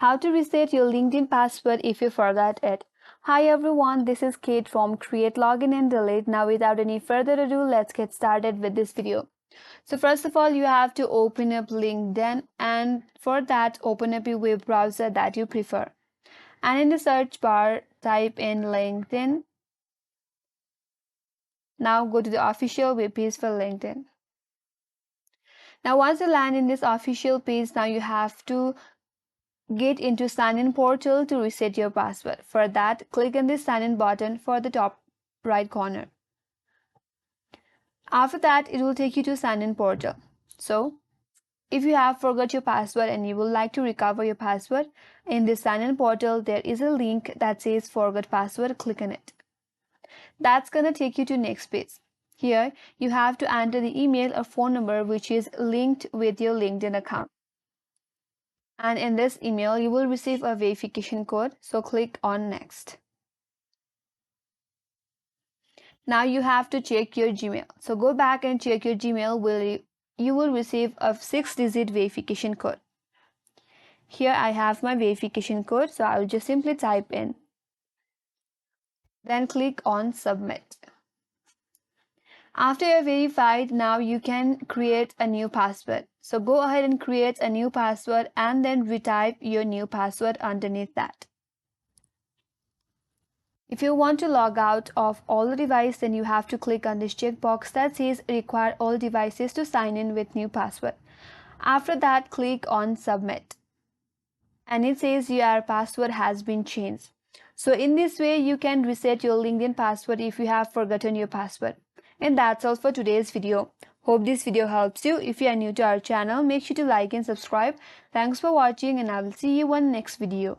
How to reset your LinkedIn password if you forgot it. Hi everyone, this is Kate from Create Login and Delete. Now without any further ado, let's get started with this video. So first of all, you have to open up LinkedIn, and for that open up your web browser that you prefer. And in the search bar, type in LinkedIn. Now go to the official web page for LinkedIn. Now once you land in this official page, now you have to get into sign in portal to reset your password. For that, click on this sign in button for the top right corner. After that, it will take you to sign in portal. So if you have forgot your password and you would like to recover your password, in this sign in portal there is a link that says forgot password. Click on it. That's gonna take you to next page. Here you have to enter the email or phone number which is linked with your LinkedIn account. And in this email you will receive a verification code, so click on next. Now you have to check your Gmail. So go back and check your Gmail. You will receive a 6-digit verification code. Here I have my verification code, so I will just simply type in. Then click on submit. After you're verified, now you can create a new password. So go ahead and create a new password and then retype your new password underneath that. If you want to log out of all the devices, then you have to click on this checkbox that says require all devices to sign in with new password. After that, click on submit. And it says your password has been changed. So in this way, you can reset your LinkedIn password if you have forgotten your password. And that's all for today's video. Hope this video helps you. If you are new to our channel, make sure to like and subscribe. Thanks for watching, and I will see you on next video.